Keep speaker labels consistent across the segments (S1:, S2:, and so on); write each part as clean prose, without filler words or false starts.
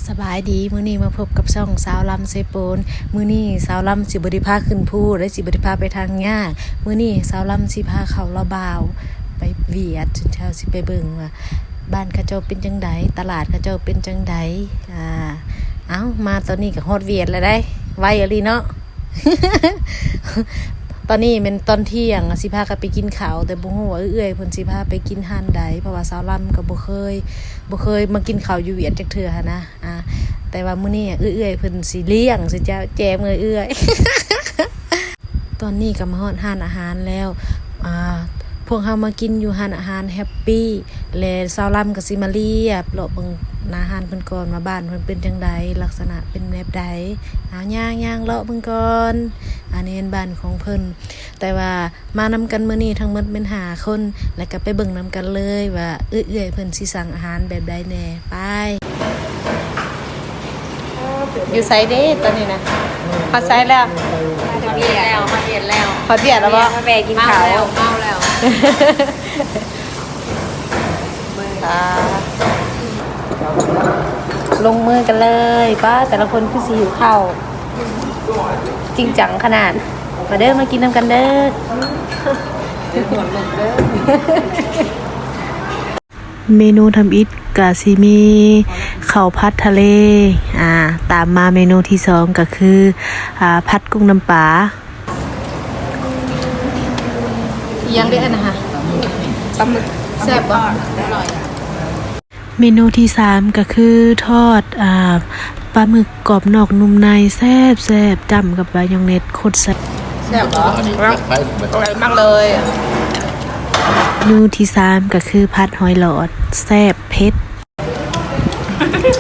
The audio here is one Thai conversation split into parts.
S1: สบายดีมื้อนี้มาพบกับช่องสาวลำเซโปนมื้อนี้สาวลำสิบ่ได้พาขึ้นภูและสิบ่ได้พาไปทางยากมื้อนี้สาวลำสิพาเข้าละบาวไปเวียดจนเช้าสิไปเบิ่งว่าบ้านเขาเจ้าเป็นจังไดตลาดเขาเจ้าเป็นจังไดเอ้ามาตอนนี้ก็ฮอดเวียดแล้วได้ไวอะลีเนาะ ตอนนี้เป็นตอนเที่ยงสิพากันไปกินข้าวแต่บ่ฮู้ว่าเอื้อยเพิ่นสิพาไปกินห้านใดเพราะว่าสาวลำก็บ่เคยมากินข้าวอยู่เวียดจักเทื่อหันนะแต่ว่ามื้อนี้เอื้อยเพิ่นสิเลี้ยงสิจะแจมเอื้อย ตอนนี้ก็มาฮอดร้านอาหารแล้วพวกเฮามากินอยู่ร้านอาหารแฮปปี้และสาวลำก็สิมาเรียบเลาะเบิ่งหน้าร้านเพิ่นก่อนว่าบ้านเพิ่นเป็นจังไดลักษณะเป็นแบบใดย่างเลาะเบิ่งก่อนอันนี้เป็นบ้านของเพิ่นแต่ว่ามานำกันมื้อนี้ทั้งหมดเป็น5คนแล้วก็ไปเบิ่งนำกันเลยว่าเอื้อยเพิ่นสิสั่งอาหารแบบใดแน่ไปอยู่ไสเด้ตอนนี้นะพอไสแล้ว
S2: มาเบียดแล้ว
S1: พอเบียดแล้วบ่
S2: มาแบกกินข้าวเมาแล้ว
S1: ลงมือกันเลยป้าแต่ละคนคือสิหิวข้าวจริงจังขนาดมาเด้อมากินน้ำกันเด้อเมนูทำอิฐกะสิมีข้าวผัดทะเลตามมาเมนูที่2ก็คือผัดกุ้งน้ำปลายังได้อันนะคะปลาหมึกแซ่บบ่อร่อยเมนูที่3ก็คือทอดปลาหมึกกรอบนอกนุ่มในแซ่บจำกับมายองเนสโคตรแซ่บ
S2: เหรออร่อยมากเลย
S1: เมนูที่3ก็คือผัดหอยหลอดแซ่บเผ็ด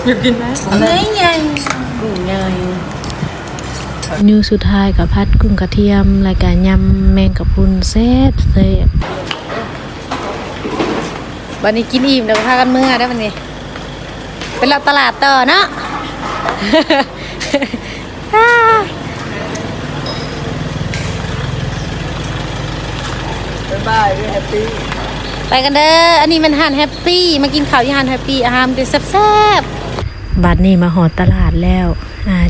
S2: อยากกินไหม
S1: เนื้อใหญ่กุ้งใหญ่เมนูสุดท้ายกับผัดกุ้งกระเทียมรายการยำแมงกะพรุนแซ่บวันนี้กินอิ่มเดี๋ยวพากันเมื่อได้วันนี้เป็นเราตลาดต่อเนาะ
S2: บ๊ายบายแฮปปี้
S1: ไปกันเด้ออันนี้มันห่านแฮปปี้มากินข้าวที่ห่านแฮปปี้อาหารมันแซ่บๆบัดนี้มาหอดตลาดแล้ว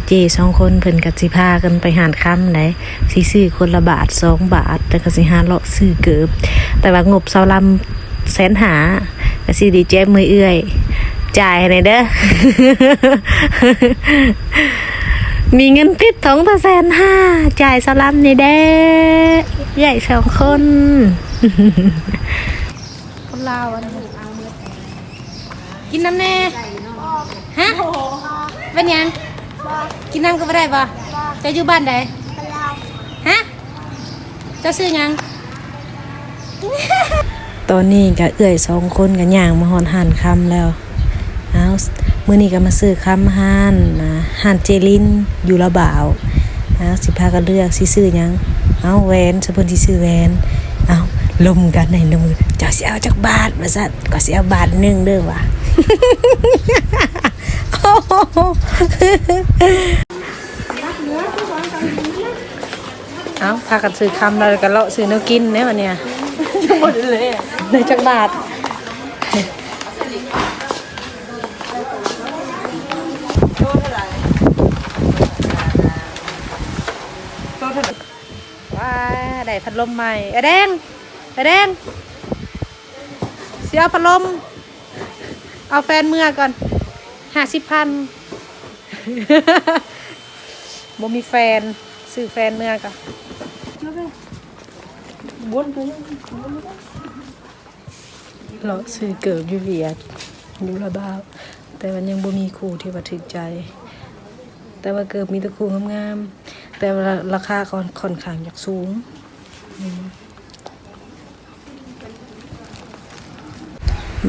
S1: เจ2คนเพิ่นก็สิพากันไปหานค่ำได้สิซื้อคนละบาท2 บาทแต่ก็สิหาเลาะซื้อเกือบแต่ว่างบสาวลำ150,000ก็สิดีแจ้มือเอื้อยจ่ายให้เด้อ มีเงินติดถุง150,000จ่ายสาวลำนี่เด้อใหญ่2คนคนลาวกินน้ำแน่ฮะเป็นยังกินน้ำก็ไม่ได้ป่ะจะอยู่บ้านใดฮะจะซื้อยังตอนนี้ก็เอื้อย2คนกันย่างมาหอนหันคำแล้วเอามื้อนี้ก็มาซื้อคำหันเจลินอยู่ละบ่าวสิพากันเลือกสิซื้อยังเอาแหวนสะเพิ่นสิซื้อแหวนเอาลมกันในลมเจ้าสิเอาจักบาทว่าซั่นก็สิเอาบาทนึงเด้อว่ะ เอาพากันซื้อคำแล้วก็เลาะซื้อเนื้อกินเนี่ยวันเนี้ยหมดเลยในจักบาทว้าได้พัดลมใหม่แดงเสียพัดลมเอาแฟนเมื่อก่อน50,000 บ่มีแฟนซื้อแฟนเมื่อก่อนเราซื้อเกิบอยู่เวียดอยู่ละบ้าแต่มันยังบ่มีคู่ที่ว่าถึกใจแต่ว่าเกิบมีแต่คู่งามๆแต่ว่าราคาค่อนข้างอยากสูง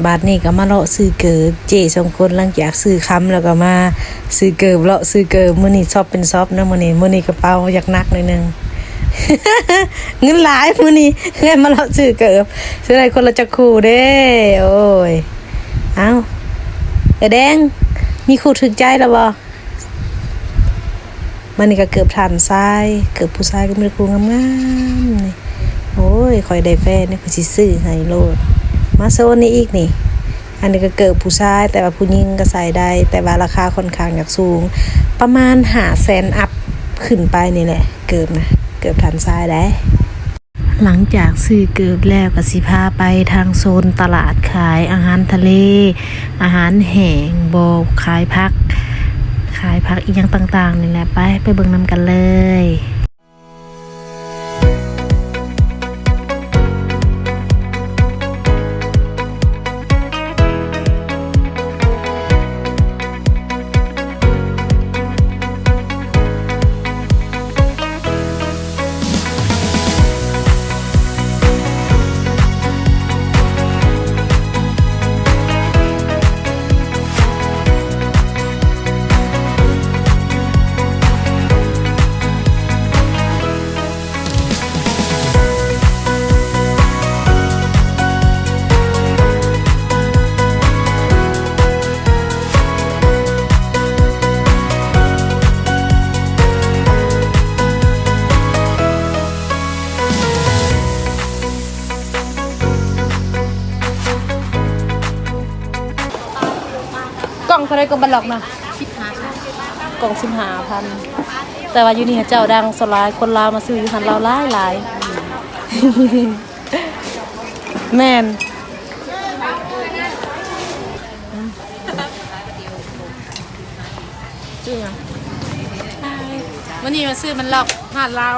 S1: บาทนี้ก็มาเลาะซื้อเกิบเจ2คนหลังจากซื้อคำแล้วก็มาซื้อเกิบเลาะซื้อเกิบมื้อนี้ชอบเป็นซอฟนะมื้อนี้กระเป๋าอยากหนักหน่อยนึง เงินหลายมื้อนี้เงินมาเลาะซื้อเกิบซื้อได้คนละจักคู่เด้โอ้ยเอ้าแดงมีคู่ถึกใจแล้วบ่มื้อนี้ก็เกือบทันทรายเกือบผู้ชายก็มีคู่งามๆนี่โอ้ยข่อยได้แฟนนี่ก็สิซื้อให้โลดมาโซนนี้อีกนี่ อันนี้ก็เกิบผู้ชายแต่ว่าผู้หญิงก็ใส่ได้แต่ว่าราคาค่อนข้างอยากสูงประมาณ500,000อัพขึ้นไปนี่แหละเกิบนะเกิบทันทรายได้หลังจากซื้อเกิบแล้วก็สิพาไปทางโซนตลาดขายอาหารทะเลอาหารแห้งบ่ขายผักอีกอย่างต่างๆนี่แหละไปเบิ่งนำกันเลยกล่องเท่าไรก็บันหลอกนะกล่อง15,000แต่ว่าอยู่นี่เจ้าดังสลายคนลาวมาซื้ออยู่หันเราหลายแม่นจื้อวันนี้มาซื้อมันหลอกหันเรา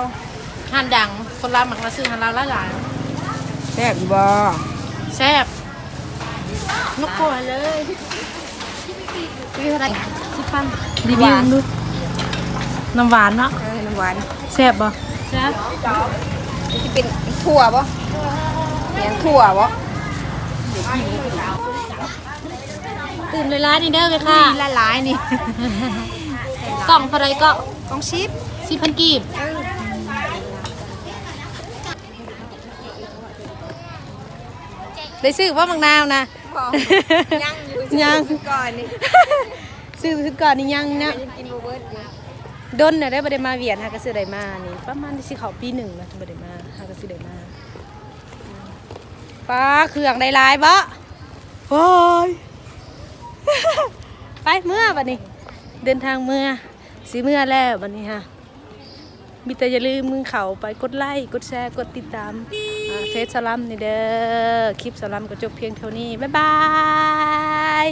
S1: หันดังคนลาวมักมาซื้อหันเราหลาย
S2: แซ่บบ่
S1: แซ่บนกโผล่เลยรีวิวอะไร10,000รีวิวดูน้ำหวานเนาะ
S2: น้ำหวาน
S1: แซ่บบ่แซ่บ
S2: จะเป็นถั่วบ่เลี้ยงถั่วบ่
S1: ตื่นเลยร้านนี่เด้อเลยค่ะ
S2: ละลายนี่
S1: กล่องเท่าไรก็
S2: กองชิป
S1: 4,000 กีบได้ซื้อว่ามังนาวนะ
S2: ยังอยู่
S1: ยัง
S2: ก่อนนี่
S1: ซื้อก่อนนี่ยังนะ
S2: ยังกินบ่เบิดอยู่
S1: ดนเนี่ยได้บ่ได้มาเวียดหาก็ซื้อได้มานี่ประมาณสิเข้าปี1นะบ่ได้มาหาก็ซื้อได้มาปลาเครื่องได้หลายบ่โอ้ย ไปเมื่อบัดนี้เดินทางเมื่อสิเมื่อแล้วบัดนี้ฮะมีแต่อย่าลืมมือเขาไปกดไลค์กดแชร์กดติดตามเฟซสลัมนี่เด้อคลิปสลัมก็จบเพียงเท่านี้บ๊ายบาย